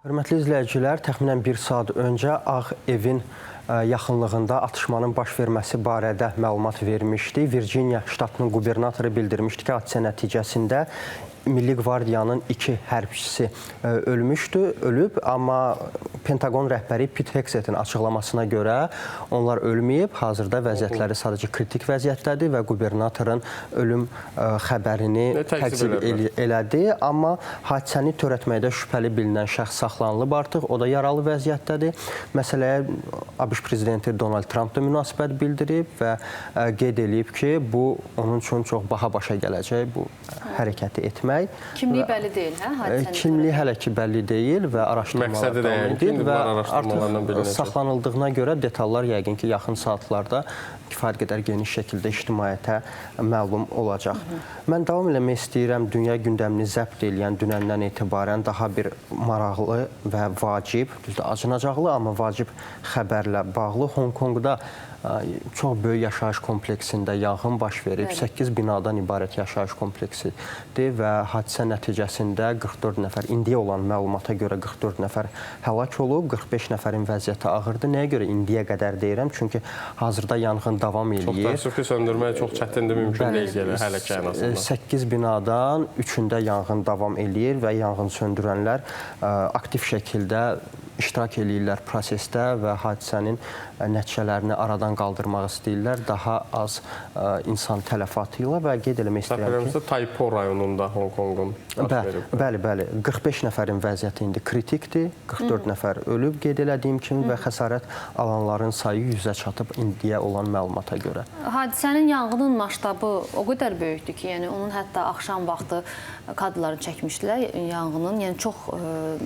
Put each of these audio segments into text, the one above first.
Hörmətli izləyicilər, təxminən bir saat öncə Ağ Evin yaxınlığında atışmanın baş verməsi barədə məlumat vermişdi. Virginia ştatının qubernatoru bildirmişdi ki, hadisə nəticəsində Milli Qvardiyanın 2 hərbçisi ölüb, amma Pentagon rəhbəri Pete Hegseth'in açıqlamasına görə onlar ölməyib. Hazırda vəziyyətləri sadəcə kritik vəziyyətdədir və qubernatorun ölüm xəbərini təkzib elədi. Amma hadisəni törətməkdə şübhəli bilinən şəxs saxlanılıb artıq, o da yaralı vəziyyətdədir. Məsələyə ABŞ prezidenti Donald Trump da münasibət bildirib və qeyd edib ki, bu onun üçün çox baha başa gələcək bu hərəkəti etmək. Kimliyi bəlli deyil, hə? Kimliyi hələ ki bəlli deyil və araşdırmalar davam edir və artıq saxlanıldığına görə detallar yəqin ki, yaxın saatlarda kifayət qədər geniş şəkildə ictimaiyyətə məlum olacaq. Mən davam eləmək istəyirəm, dünya gündəmini zəbt edən dünəndən etibarən daha bir maraqlı və vacib, düzdür, acınacaqlı, amma vacib xəbərlə bağlı. Hong Kongda çox böyük yaşayış kompleksində yanğın baş verib. 8 binadan ibarət yaşayış kompleksidir və hadisə nəticəsində 44 nəfər, indiyə olan məlumata görə 44 nəfər həlak olub, 45 nəfərin vəziyyəti ağırdır. Nəyə görə indiyə qədər deyirəm? Çünki hazırda yanğın davam edir. Çox təəssüf ki, söndürmək çox çətindir, mümkün deyil hələ ki ən azından. 8 binadan 3-ündə yanğın davam edir və yanğın söndürənlər aktiv şəkildə iştirak edirlər prosesdə və hadisənin nəticələrini aradan qaldırmaq istəyirlər. Daha az insan tələfatı ilə və qeyd eləmək istəyirəm ki... Taipo rayonunda Hong Kongun baş verib. Bəli. 45 nəfərin vəziyyəti indi kritikdir. 44 nəfər ölüb qeyd elədiyim kimi və xəsarət alanların sayı 100-ə çatıb indiyə olan məlumata görə. Hadisənin, yanğının maştabı o qədər böyükdür ki, yəni onun hətta axşam vaxtı kadrlarını çəkmişdilər yanğının. Yəni çox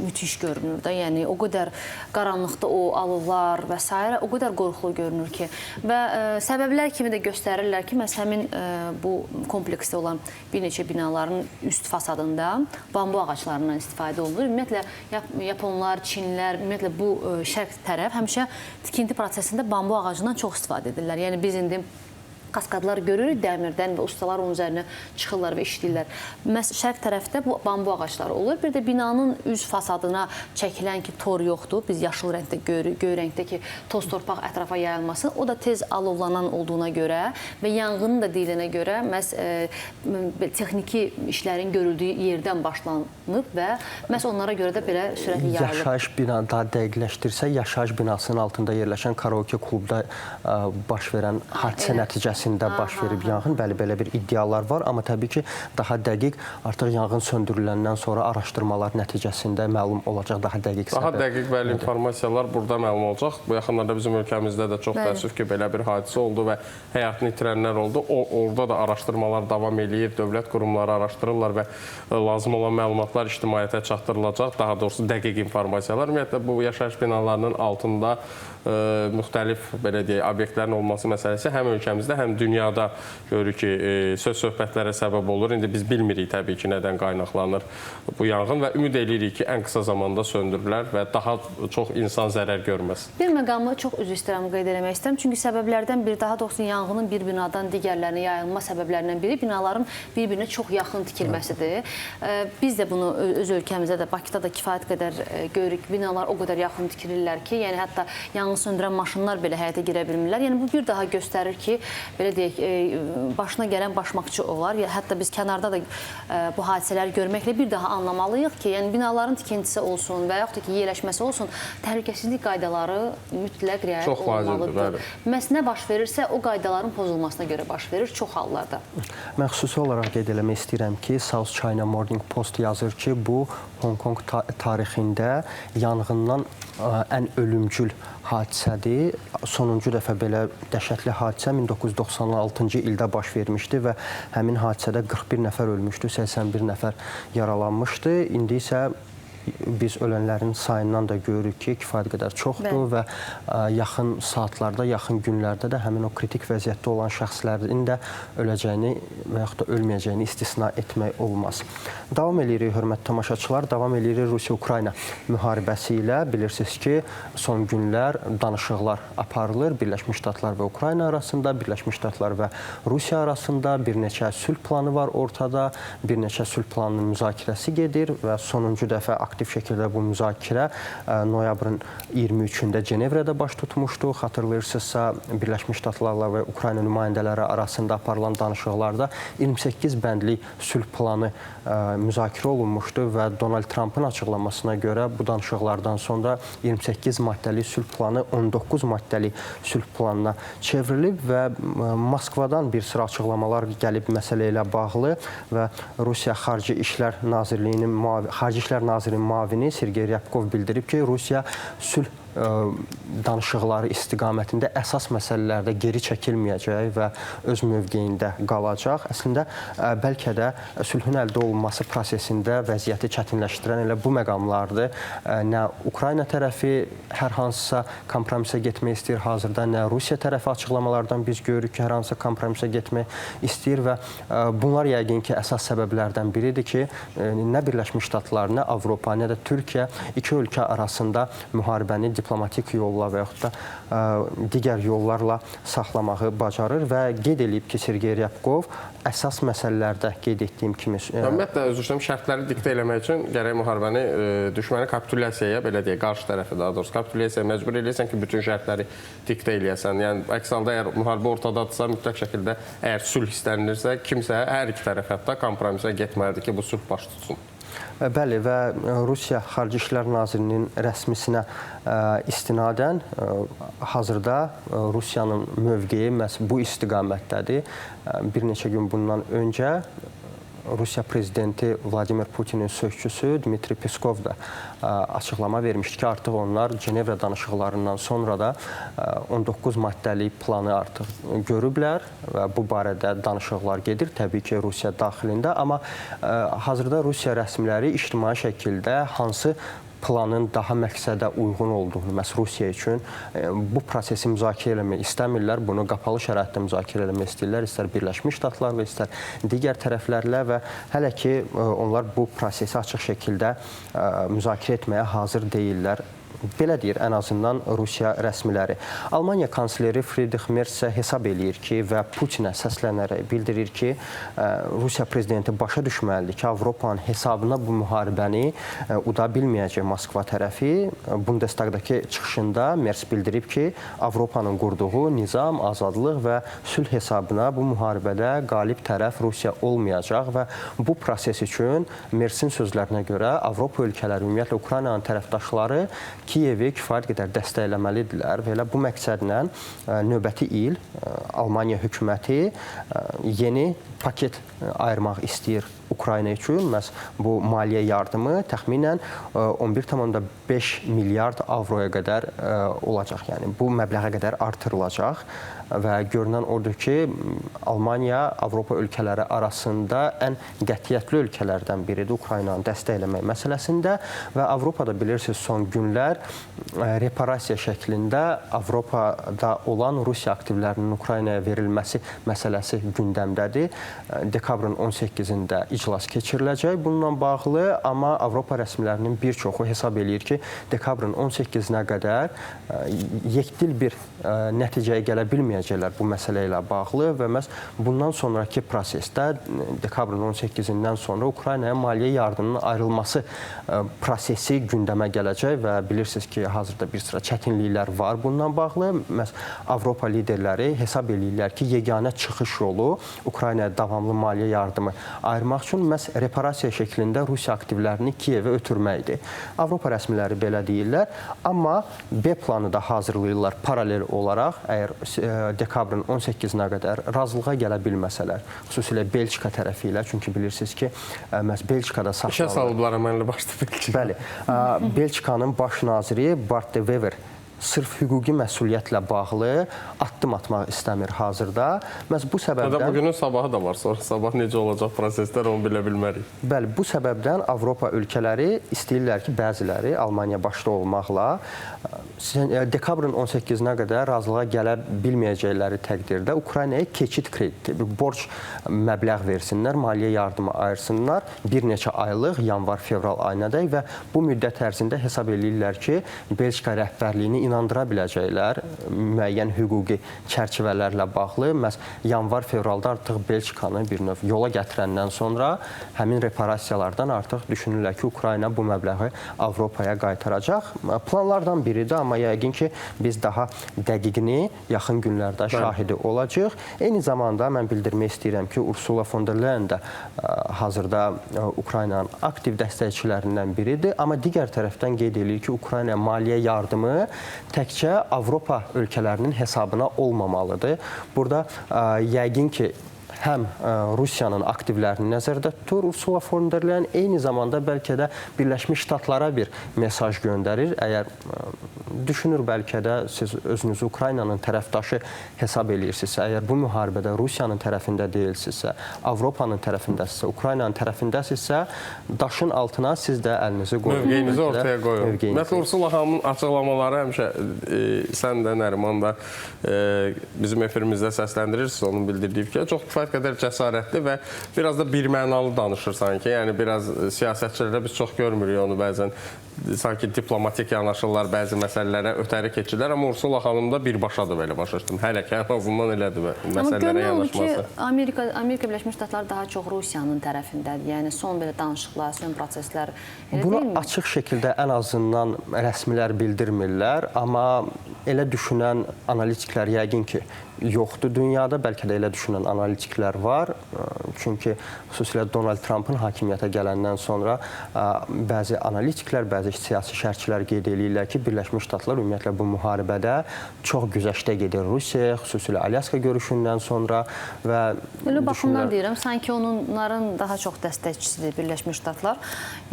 müthiş görünür də. Yəni o qədər qaranlıqda o alovlar və s. o qədər qorxulu görünür ki və səbəblər kimi də göstərirlər ki, məhz həmin bu kompleksdə olan bir neçə binaların üst fasadında bambu ağaclarından istifadə olunur. Ümumiyyətlə, Yaponlar, Çinlilər, ümumiyyətlə bu şərq tərəf həmişə tikinti prosesində bambu ağacından çox istifadə edirlər. Yəni biz indi kaskadlar görürük dəmirdən və ustalar onun üzərinə çıxırlar və işləyirlər. Şərq tərəfdə bu bambu ağacları olur. Bir də binanın üz fasadına çəkilən ki, tor yoxdur. Biz yaşıl rəngdə görürük, göy rəngdə ki, toz torpaq ətrafa yayılması. O da tez alovlanan olduğuna görə və yanğının da deyilənə görə məhz texniki işlərin görüldüyü yerdən başlanıb və məhz onlara görə də belə sürətli yayılıb. Yaşayış binası, daha dəqiqləşdirsə, yaşayış binasının altında yerləşən karaoke klubda baş verən hadisə nəticəsində baş verib yanğın. Bəli, belə bir iddialar var, amma təbii ki, daha dəqiq artıq yanğın söndürüləndən sonra araşdırmalar nəticəsində məlum olacaq daha dəqiq səbəb. Daha dəqiq bəli informasiyalar burada məlum olacaq. Bu yaxınlarda bizim ölkəmizdə də çox təəssüf ki, belə bir hadisə oldu və həyatını itirənlər oldu. Orada da araşdırmalar davam edir, dövlət qurumları araşdırırlar və lazım olan məlumatlar ictimaiyyətə çatdırılacaq. Daha doğrusu dəqiq informasiyalar. Ümumiyyətlə, bu yaşayış binalarının altında müxtəlif, belə deyək, obyektlərin olması məsələsi həm ölkəmizdə, həm dünyada görürük ki, söz-söhbətlərə səbəb olur. İndi biz bilmirik təbii ki, nədən qaynaqlanır bu yanğın və ümid edirik ki, ən qısa zamanda söndürülər və daha çox insan zərər görməz. Bir məqamı çox üzr istəyirəm, qeyd eləmək istəyirəm. Çünki səbəblərdən biri, daha doğrusu yanğının bir binadan digərlərinə yayılma səbəblərindən biri binaların bir-birinə çox yaxın tikilməsidir. Biz də bunu öz ölkəmizdə də, Bakıda da kifayət qədər görürük. Binalar o qədər yaxın tikilirlər ki, yəni hətta yanğın söndürən maşınlar belə həyata girə bilmirlər. Yəni bu bir daha göstərir ki, belə deyək, başına gələn başmaqçı olar. Hətta biz kənarda da bu hadisələri görməklə bir daha anlamalıyıq ki, yəni binaların tikintisi olsun və yaxud da ki, yerləşməsi olsun, təhlükəsizlik qaydaları mütləq riayət olmalıdır. Məhz nə baş verirsə, o qaydaların pozulmasına görə baş verir çox hallarda. Mən xüsusi olaraq qeyd eləmək istəyirəm ki, South China Morning Post yazır ki, bu Hong Kong tarixində yanğından ən ölümcül hadisədir. Sonuncu dəfə belə dəhşətli hadisə 1996-cı ildə baş vermişdi və həmin hadisədə 41 nəfər ölmüşdü, 81 nəfər yaralanmışdı. İndi isə biz ölənlərin sayından da görürük ki, kifayət qədər çoxdur və yaxın saatlarda, yaxın günlərdə də həmin o kritik vəziyyətdə olan şəxslərin də öləcəyini və yaxud da ölməyəcəyini istisna etmək olmaz. Davam edirik, hörmətli tamaşaçılar, davam edirik Rusiya-Ukrayna müharibəsi ilə. Bilirsiniz ki, son günlər danışıqlar aparılır Birləşmiş Ştatlar və Ukrayna arasında, Birləşmiş Ştatlar və Rusiya arasında bir neçə sülh planı var ortada, bir neçə sülh planının müzakirəsi gedir və sonuncu dəfə aktiv şəkildə bu müzakirə noyabrın 23-də Cenevrədə baş tutmuşdu. Xatırlayırsınızsa, Birləşmiş Ştatlarla və Ukrayna nümayəndələri arasında aparılan danışıqlarda 28 bəndli sülh planı müzakirə olunmuşdu və Donald Trumpın açıqlamasına görə bu danışıqlardan sonra 28 maddəli sülh planı 19 maddəli sülh planına çevrilib və Moskvadan bir sıra açıqlamalar gəlib məsələ ilə bağlı və Rusiya Xarici İşlər Nazirliyinin müavini Sergey Ryabkov bildirib ki, Rusiya sülh danışıqları istiqamətində əsas məsələlərdə geri çəkilməyəcək və öz mövqeyində qalacaq. Əslində, bəlkə də sülhün əldə olunması prosesində vəziyyəti çətinləşdirən elə bu məqamlardır. Nə Ukrayna tərəfi hər hansısa kompromisə getmək istəyir hazırda, nə Rusiya tərəfi açıqlamalardan biz görürük ki, hər hansısa kompromisə getmək istəyir və bunlar yəqin ki, əsas səbəblərdən biridir ki, nə Birləşmiş Ştatlar, nə Avropa, nə də Türkiyə iki ölkə arasında müharibəni diplomatik yolla və yaxud da digər yollarla saxlamağı bacarır və qeyd edib ki, Sergey Ryabkov əsas məsələlərdə qeyd etdiyim kimi... Ümumiyyətlə, özür istəyirəm, şərtləri diktə eləmək üçün gərək müharibəni düşməni kapitulyasiyaya, belə deyək, qarşı tərəfi daha doğrusu kapitulyasiyaya məcbur eləyəsən ki, bütün şərtləri diktə eləyəsən. Yəni, əks halda əgər müharibə ortadadırsa, mütləq şəkildə əgər sülh istənilirsə, kimsə hər iki tərəf hətta kompromisə getməlidir ki, bu sülh baş tutsun. Bəli, və Rusiya Xarici İşlər Nazirinin rəsmisinə istinadən hazırda Rusiyanın mövqeyi məhz bu istiqamətdədir. Bir neçə gün bundan öncə Rusiya prezidenti Vladimir Putinin sözçüsü Dmitri Peskov da açıqlama vermişdi ki, artıq onlar Cenevrə danışıqlarından sonra da 19 maddəli planı artıq görüblər və bu barədə danışıqlar gedir, təbii ki, Rusiya daxilində, amma hazırda Rusiya rəsmiləri ictimai şəkildə hansı planın daha məqsədə uyğun olduğunu, məhz Rusiya üçün bu prosesi müzakirə eləmək istəmirlər, bunu qapalı şəraitdə müzakirə eləmək istəyirlər, istər Birləşmiş Ştatlarla, istər digər tərəflərlə və hələ ki, onlar bu prosesi açıq şəkildə müzakirə etməyə hazır deyirlər. Belə deyir, ən azından Rusiya rəsmiləri. Almaniya kansleri Friedrich Merz isə hesab eləyir ki və Putinə səslənərək bildirir ki, Rusiya prezidenti başa düşməlidir ki, Avropanın hesabına bu müharibəni uda bilməyəcək Moskva tərəfi. Bundestagdakı çıxışında Merz bildirib ki, Avropanın qurduğu nizam, azadlıq və sülh hesabına bu müharibədə qalib tərəf Rusiya olmayacaq və bu proses üçün Merzin sözlərinə görə Avropa ölkələri, ümumiyyətlə Ukraynanın tərəfdaşları Kiyevi kifayət qədər dəstəkləməlidirlər və elə bu məqsədlə növbəti il Almaniya hökuməti yeni paket ayırmaq istəyir Ukrayna üçün. Məhz bu maliyyə yardımı təxminən 11,5 milyard avroya qədər olacaq. Yəni bu məbləğə qədər artırılacaq və görünən odur ki, Almaniya Avropa ölkələri arasında ən qətiyyətli ölkələrdən biridir Ukraynanı dəstəkləmək məsələsində və Avropada bilirsiniz son günlər reparasiya şəklində Avropada olan Rusiya aktivlərinin Ukraynaya verilməsi məsələsi gündəmdədir. Dekabrın 18-də iclas keçiriləcək bununla bağlı, amma Avropa rəsmilərinin bir çoxu hesab eləyir ki, dekabrın 18-nə qədər yekdil bir nəticəyə gələ bilməyəcəklər bu məsələ ilə bağlı və məhz bundan sonraki prosesdə dekabrın 18-dən sonra Ukraynaya maliyyə yardımının ayrılması prosesi gündəmə gələcək və bilirsiniz ki, hazırda bir sıra çətinliklər var bundan bağlı. Məhz Avropa liderləri hesab eləyirlər ki, yeganə çıxış yolu Ukraynaya davamlı maliyyə yardımı ayırmaq üçün məhz reparasiya şəklində Rusiya aktivlərini Kiyevə ötürməkdir. Avropa rəsmiləri belə deyirlər, amma B planı da hazırlayırlar paralel olaraq, əgər dekabrın 18-nə qədər razılığa gələ bilməsələr, xüsusilə Belçika tərəfi ilə, çünki bilirsiniz ki, məhz Belçikada saxlanılır. İşə salıblar əməlli başda Belçika. Bəli, Belçikanın baş naziri Bart de Wever sırf hüquqi məsuliyyətlə bağlı addım atmaq istəmir hazırda. Məhz bu səbəbdən... Bugünün sabahı da var, sonra sabah necə olacaq proseslər, onu bilə bilmərik. Bəli, bu səbəbdən Avropa ölkələri istəyirlər ki, bəziləri Almaniya başda olmaqla dekabrın 18-nə qədər razılığa gələ bilməyəcəkləri təqdirdə Ukraynaya keçid krediti, borc məbləğ versinlər, maliyyə yardımı ayırsınlar bir neçə aylıq, yanvar-fevral ayınadək və bu müddət ərzində hesab edirlər ki, Belçika rəhbərliyini inandıra biləcəklər müəyyən hüquqi çərçivələrlə bağlı. Məhz yanvar-fevralda artıq Belçikanı bir növ yola gətirəndən sonra həmin reparasiyalardan artıq düşünürlər ki, Ukrayna bu məbləği Avropaya qaytaracaq. Planlardan biridir, amma yəqin ki, biz daha dəqiqini yaxın günlərdə şahidi olacaq. Eyni zamanda mən bildirmək istəyirəm ki, Ursula von der Leyen də hazırda Ukraynanın aktiv dəstəkçilərindən biridir. Amma digər tərəfdən qeyd edir ki, Ukraynaya maliyyə yardımı təkcə Avropa ölkələrinin hesabına olmamalıdır. Burada yəqin ki, həm Rusiyanın aktivlərini nəzərdə tutur Ursula von der Leyen, eyni zamanda bəlkə də Birləşmiş Ştatlara bir mesaj göndərir. Əgər düşünür bəlkə də siz özünüzü Ukraynanın tərəfdaşı hesab edirsinizsə, əgər bu müharibədə Rusiyanın tərəfində deyilsinizsə, Avropanın tərəfindəsinizsə, Ukraynanın tərəfindəsinizsə, daşın altına siz də əlinizi qoyun. Mövqeyinizi ortaya qoyun. Ümumiyyətlə, Ursula xanımın açıqlamaları həmişə sən də, Nəriman da bizim efirimizdə səsləndirirsiniz, onun bildirdiyi fikir çox kifayət qədər cəsarətli və biraz da birmənalı danışır sanki. Yəni, biraz siyasətçilərdə biz çox görmürük onu bəzən. Sanki diplomatik yanaşırlar bəzi məsələlərə, ötəri keçirlər. Amma Ursula xanım da birbaşadır, belə başa düşdüm. Hələ ki, ən azından elədir məsələlərə yanaşması. Amma görünür ki, Amerika Birləşmiş Ştatları daha çox Rusiyanın tərəfindədir. Yəni, son belə danışıqlar, son proseslər elə deyilmi? Bunu açıq şəkildə ən azından rəsmilər bildirmirlər. Amma elə düşünən analitiklər yəqin ki, yoxdur dünyada. Bəlkə də elə düşünən analitiklər var. Çünki xüsusilə Donald Trumpın hakimiyyətə gələndən sonra bəzi analitiklər, bəzi siyasi şərhçilər qeyd edirlər ki, Birləşmiş Ştatlar ümumiyyətlə bu müharibədə çox güzəştə gedir Rusiyaya, xüsusilə Alyaska görüşündən sonra və elə baxımdan deyirəm, sanki onların daha çox dəstəkçisidir Birləşmiş Ştatlar.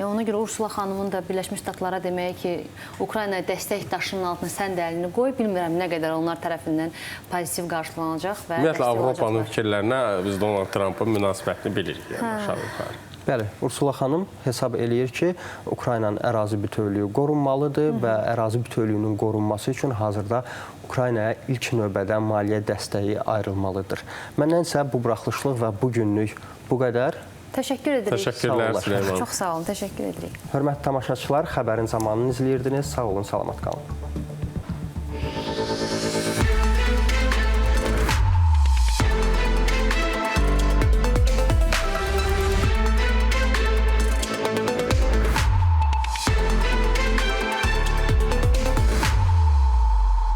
Ona görə Ursula xanımın da Birləşmiş Ştatlara deməyi ki, Ukraynaya dəstək daşının altına sən də əlini qoy, bilmirəm nə qədər onlar tərəfindən pozitiv qarşılanacaq və ümumiyyətlə, Avropanın fikirlərinə biz Donald Trumpın münasibətini bilirik. Bəli, Ursula xanım hesab eləyir ki, Ukraynanın ərazi bütövlüyü qorunmalıdır və ərazi bütövlüyünün qorunması üçün hazırda Ukraynaya ilk növbədə maliyyə dəstəyi ayrılmalıdır. Məndən isə bu buraxılışlıq və bu günlük bu qədər. Təşəkkür edirik. Təşəkkürlər Süleyman. Çox sağ olun, təşəkkür edirik. Hörmətli tamaşaçılar, xəbərin zamanını izləyirdiniz. Sağ olun, salamat qalın.